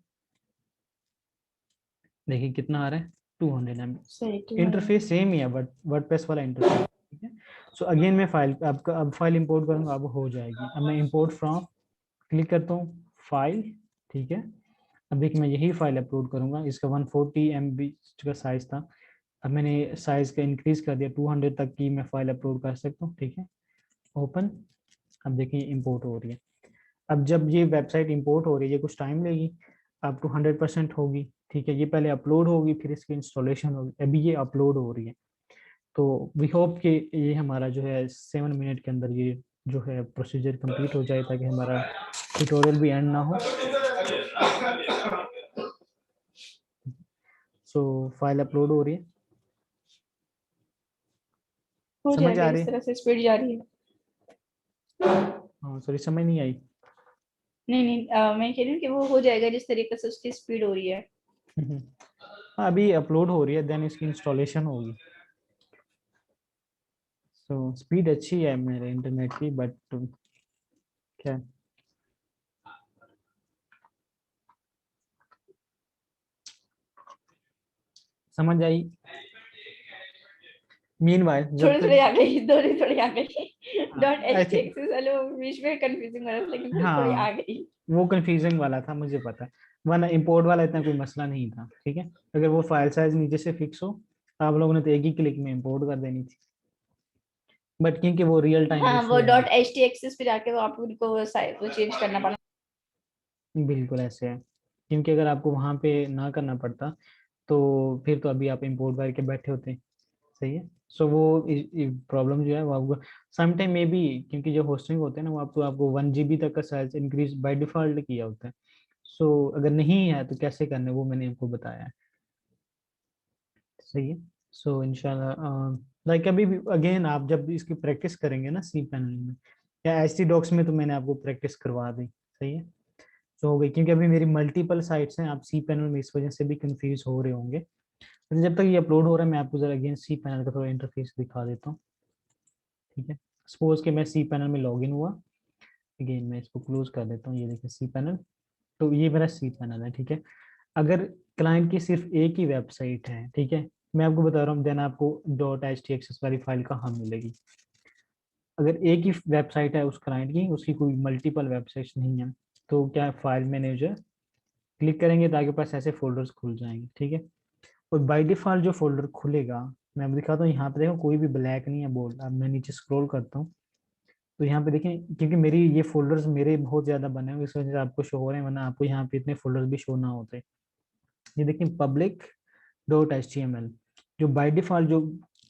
देखिए कितना आ रहा है, 200 MB। सही इंटरफेस सेम ही है, बट वर्डप्रेस वाला इंटरफेस। ठीक है, सो अगेन मैं फाइल अब फाइल इंपोर्ट करूंगा, अब हो जाएगी। अब मैं इंपोर्ट फ्रॉम क्लिक करता हूँ, फाइल। ठीक है, अब देखिए मैं यही फाइल अपलोड करूंगा, इसका 140 MB का साइज था, अब मैंने साइज का इंक्रीज कर दिया 200 तक की मैं फाइल अपलोड कर सकता हूँ। ठीक है, ओपन। अब देखिए इंपोर्ट हो रही है। अब जब ये वेबसाइट इंपोर्ट हो रही है, ये कुछ टाइम लेगी, अब टू 100% होगी। ठीक है, ये पहले अपलोड होगी, फिर इसकी इंस्टॉलेशन होगी, अभी ये अपलोड हो रही है। तो वी होप कि ये हमारा जो है 7 मिनट के अंदर ये जो है प्रोसीजर कंप्लीट हो जाए, ताकि हमारा ट्यूटोरियल भी एंड ना हो। सो फाइल अपलोड हो रही है, हो समझ जाएगा आ रही जिस है? तरह से स्पीड जा रही है। हाँ सॉरी, समझ नहीं आई। नहीं नहीं, मैं कह रही हूँ कि वो हो जाएगा जिस तरीके से उसकी स्पीड हो रही है। हाँ, अभी अपलोड हो रही है, देन इसकी इंस्टॉलेशन होगी। सो स्पीड अच्छी है मेरे इंटरनेट की, बट क्या, समझ आई? मीनवाइल जब थोड़ी थोड़ी तक, आ गई, थोड़ी थोड़ी आ गई। Dot I H T think, access वाले वो बीच में कंफ्यूजिंग हो रहा था, लेकिन थोड़ी थोड़ी हाँ आ गई। वो कंफ्यूजिंग वाला था, मुझे पता है, वरना इंपोर्ट वाला इतना कोई मसला नहीं था। ठीक है, अगर वो फाइल साइज नीचे से फिक्स हो तो आप लोगों ने तो एक ही क्लिक में इंपोर्ट कर देनी थी, बट क्योंकि वो रियल टाइम हाँ, वो इशू है। डॉट एच टी एक्सेस पे जाके वो आपको उनको वो चेंज करना पड़ा। बिल्कुल ऐसे है, क्योंकि अगर आपको वहां पे ना करना पड़ता तो फिर तो अभी आप इंपोर्ट करके बैठे होते। सही है, सो वो प्रॉब्लम जो है वो आपको सम टाइम में भी, क्योंकि जो होस्टिंग होते हैं ना, वो आपको 1 GB तक का साइज इंक्रीज बाय डिफॉल्ट किया होता है। सो अगर नहीं है तो कैसे करना है वो मैंने आपको बताया है। सही है, सो इंशाल्लाह लाइक अभी भी अगेन आप जब इसकी प्रैक्टिस करेंगे ना सी पैनल में या एच टी डॉक्स में, तो मैंने आपको प्रैक्टिस करवा दी। सही है, तो हो गई, क्योंकि अभी मेरी मल्टीपल साइट्स हैं, आप सी पैनल में इस वजह से भी कंफ्यूज हो रहे होंगे। तो जब तक ये अपलोड हो रहा है, मैं आपको जरा अगेन सी पैनल का थोड़ा इंटरफेस दिखा देता हूँ। ठीक है, सपोज के मैं सी पैनल में लॉगिन हुआ, अगेन मैं इसको क्लोज कर देता हूँ, ये देखिए सी पैनल, तो ये मेरा सी पैनल है। ठीक है, अगर क्लाइंट की सिर्फ एक ही वेबसाइट है, ठीक है, मैं आपको बता रहा हूँ, देन आपको डॉट एच टी एक्सेस वाली फाइल कहाँ मिलेगी। अगर एक ही वेबसाइट है उस क्लाइंट की, उसकी कोई मल्टीपल वेबसाइट नहीं है, तो क्या फाइल मैनेजर क्लिक करेंगे तो आपके पास ऐसे फोल्डर्स खुल जाएंगे। ठीक है, और बाय डिफॉल्ट जो फोल्डर खुलेगा, मैं आपको दिखाता हूँ, यहाँ पे देखो कोई भी ब्लैक नहीं है बोर्ड। अब मैं नीचे स्क्रॉल करता हूँ, तो यहाँ पे देखें, क्योंकि मेरी ये फोल्डर्स मेरे बहुत ज्यादा बने हुए, इस वजह से आपको शो हो रहे हैं, वरना आपको यहाँ पे इतने फोल्डर्स भी शो ना होते। ये देखिए public dot H T M L, जो बाय डिफॉल्ट जो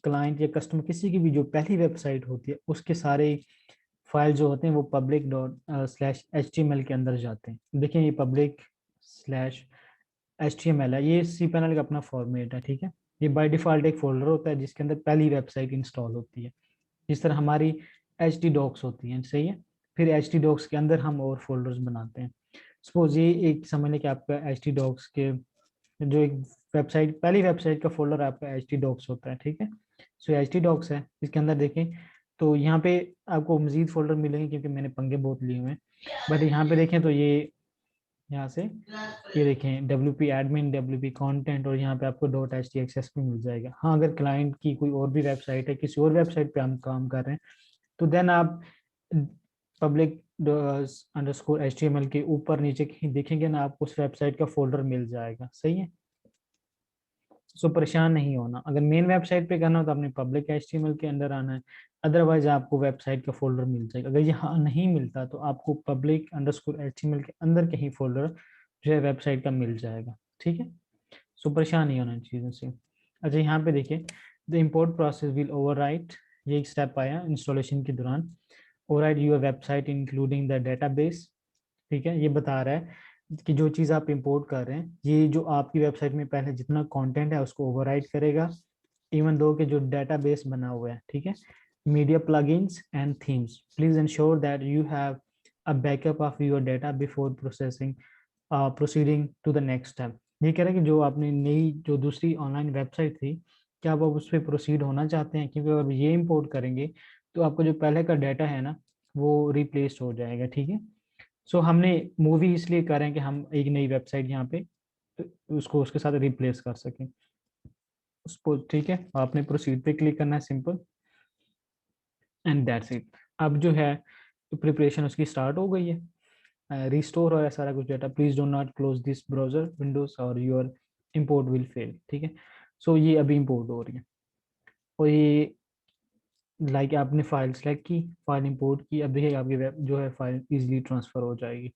क्लाइंट या कस्टमर किसी की भी जो पहली वेबसाइट होती है, उसके सारे फाइल जो होते हैं वो public dot slash H T M L के अंदर जाते हैं। देखिए ये public slash H T M L है, ये सी पैनल का अपना फॉर्मेट है। ठीक है, ये बाय डिफॉल्ट एक फोल्डर होता है जिसके अंदर पहली वेबसाइट इंस्टॉल होती है, जिस तरह हमारी एच टी डॉक्स होती हैं। सही है, फिर एच टी डॉक्स के अंदर हम और फोल्डर्स बनाते हैं। सपोज ये एक समझ लें कि आपका एच टी डॉक्स के जो एक वेबसाइट, पहली वेबसाइट का फोल्डर आपका एच टी डॉक्स होता है। ठीक है, सो एच टी डॉक्स है, इसके अंदर देखें तो यहाँ पे आपको मजीद फोल्डर मिलेंगे, क्योंकि मैंने पंगे बहुत लिए हुए हैं। बट यहाँ पे देखें तो ये यहाँ से ये देखें W P admin, W P content, और यहाँ पे आपको डॉट एच टी एक्सेस भी मिल जाएगा। हाँ, अगर क्लाइंट की कोई और भी वेबसाइट है, किसी और वेबसाइट पे हम काम कर रहे हैं, तो देन आप public underscore H T M L के ऊपर नीचे कहीं देखेंगे ना, आपको उस वेबसाइट का फोल्डर मिल जाएगा। सही है, सो परेशान नहीं होना। अगर मेन वेबसाइट पे करना हो तो आपने public H T M L के अंदर आना है, अदरवाइज आपको वेबसाइट का फोल्डर मिल जाएगा। अगर यहाँ नहीं मिलता तो आपको public underscore H T M L के अंदर कहीं फोल्डर जो है वेबसाइट का मिल जाएगा। ठीक है, सो परेशान नहीं होना इन चीज़ों से। अच्छा, यहाँ पे देखिए, the import process will overwrite, ये एक स्टेप आया इंस्टॉलेशन के दौरान, overwrite your website including the database. ठीक है, ये बता रहा है कि जो चीज़ आप इंपोर्ट कर रहे हैं ये जो आपकी वेबसाइट में पहले जितना कंटेंट है उसको ओवरराइड करेगा, इवन दो के जो डेटाबेस बना हुआ है, ठीक है। Media plugins and themes, please ensure that you have a backup of your data before proceeding to the next step. ये कह रहा है कि जो आपने नई जो दूसरी ऑनलाइन वेबसाइट थी, क्या आप उस पर प्रोसीड होना चाहते हैं, क्योंकि अगर ये इंपोर्ट करेंगे तो आपका जो पहले का डाटा है ना वो रिप्लेस हो जाएगा, ठीक है। सो हमने मूवी इसलिए कर रहे हैं कि हम एक नई वेबसाइट यहाँ पे उसको उसके साथ रिप्लेस कर सकें उसको, ठीक है। आपने प्रोसीड पे क्लिक करना है, सिंपल, एंड दैट्स इट। अब जो है प्रिपरेशन उसकी स्टार्ट हो गई है, रिस्टोर हो सारा कुछ data. Please do not close this browser Windows और योर इंपोर्ट विल फेल, ठीक है। सो ये अभी इंपोर्ट हो रही है और ये लाइक आपने फाइल सेलेक्ट की, फाइल इंपोर्ट की, अब देखिए आपकी वेब जो है फाइल इजीली ट्रांसफर हो जाएगी।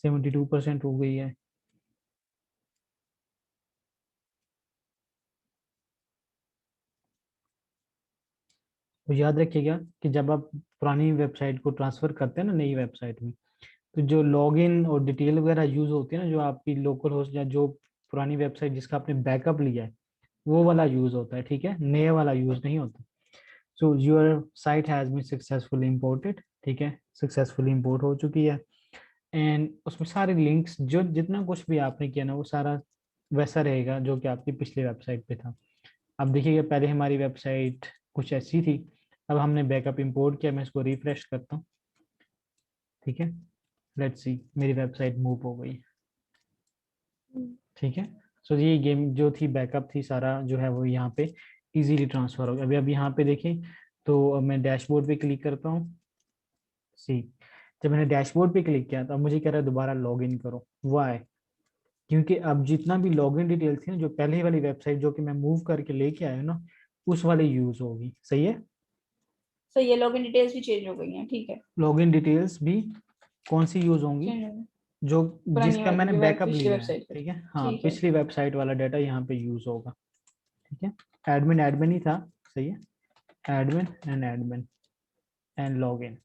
72% हो गई है। तो याद रखिएगा कि जब आप पुरानी वेबसाइट को ट्रांसफर करते हैं ना नई वेबसाइट में, तो जो लॉगिन और डिटेल वगैरह यूज होती है ना, जो आपकी लोकल होस्ट या जो पुरानी वेबसाइट जिसका आपने बैकअप लिया है वो वाला यूज होता है, ठीक है, नया वाला यूज नहीं होता। So your site has been successfully imported, ठीक है, सक्सेसफुली इंपोर्ट हो चुकी है। एंड उसमें सारे लिंक्स जो जितना कुछ भी आपने किया ना वो सारा वैसा रहेगा जो कि आपकी पिछली वेबसाइट पे था। अब देखिएगा पहले हमारी वेबसाइट कुछ ऐसी थी, अब हमने बैकअप इंपोर्ट किया। मैं इसको रिफ्रेश करता हूँ, ठीक है, लेट्स सी मेरी वेबसाइट मूव हो गई, ठीक है। सो ये गेम जो थी बैकअप थी सारा जो है वो यहाँ पे इजीली ट्रांसफर हो गया। अभी अब यहाँ पे देखें तो अब मैं डैशबोर्ड पे क्लिक करता हूँ, सी जब मैंने डैशबोर्ड पे क्लिक किया तो अब मुझे कह रहा है दोबारा लॉग इन करो। वाई? क्योंकि अब जितना भी लॉगिन डिटेल थी ना जो पहले वाली वेबसाइट जो कि मैं मूव करके लेके आया ना उस वाली यूज होगी, सही है। सो ये लॉगिन डिटेल्स भी चेंज हो गई हैं, ठीक है। लॉगिन डिटेल्स भी कौन सी यूज होंगी? चेंज हो गई जो पुरानी जिसका मैंने बैकअप पिछली लिया है, वेबसाइट पे। ठीक है, हाँ ठीक है। पिछली वेबसाइट वाला डाटा यहाँ पे यूज होगा, ठीक है। एडमिन एडमिन ही था, सही है, एडमिन एंड लॉगिन,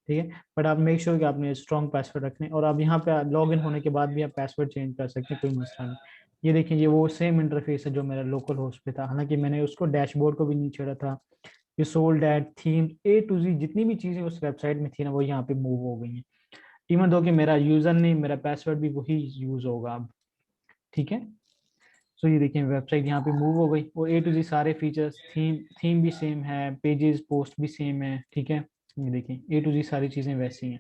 ठीक है। बट आप मेक श्योर कि आपने स्ट्रॉन्ग पासवर्ड रखने, और आप यहाँ पे लॉग इन होने के बाद भी आप पासवर्ड चेंज कर सकते हैं, कोई मसला नहीं। ये देखिए ये वो सेम इंटरफेस है जो मेरा लोकल होस्ट पे था, हालांकि मैंने उसको डैशबोर्ड को भी नहीं छेड़ा था। ये sold at theme A to Z जितनी भी चीजें उस वेबसाइट में थी ना वो यहाँ पे मूव हो गई हैं, इवन दो कि मेरा यूजर नेम मेरा पासवर्ड भी वही यूज होगा अब, ठीक है। सो ये देखिए वेबसाइट यहाँ पे मूव हो गई और ए टू जी सारे फीचर्स, थीम भी सेम है, पेजेस पोस्ट भी सेम है, ठीक है। ये देखिए ए टू जी सारी चीजें वैसी हैं,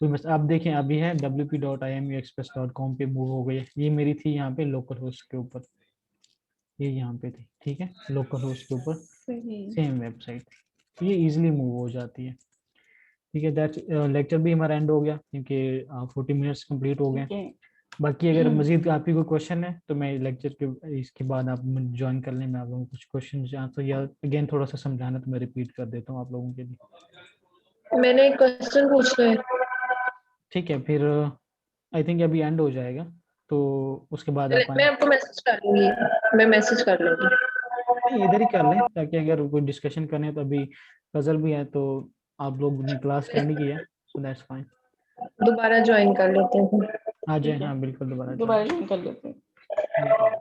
कोई बस आप देखें अभी है wp.imuexpress.com पे मूव हो गई है। ये मेरी थी यहाँ पे लोकल होस्ट के ऊपर, ये यहाँ पे थी, ठीक है, लोकल होस्ट के ऊपर सही। सेम वेबसाइट, तो ये इजीली मूव हो जाती है, ठीक है। दैट लेक्चर भी हमारा एंड हो गया क्योंकि 40 मिनट्स कंप्लीट हो गए। ठीक है। बाकी अगर मजीद आपकी कोई क्वेश्चन है तो मैं लेक्चर के इसके बाद आप ज्वाइन कर लें, मैं आप लोगों को कुछ क्वेश्चन आंसर या अगेन थोड़ा सा समझाना तो मैं रिपीट कर देता हूँ आप लोगों के लिए। मैंने एक क्वेश्चन पूछना है। ठीक है, फिर आई थिंक अभी एंड हो जाएगा तो उसके बाद आप मैं आए, आपको मैसेज कर लूंगी, मैं मैसेज कर लूंगी। नहीं इधर ही कर लें ताकि अगर कोई डिस्कशन करने तो अभी पजल भी है तो आप लोग ने क्लास अटेंड की है, सो दैट्स फाइन। दोबारा ज्वाइन कर लेते हैं। आ जाए, ठीक है, हाँ बिल्कुल दोबारा दोबारा ज्वाइन कर लेते हैं। ज्वाइन।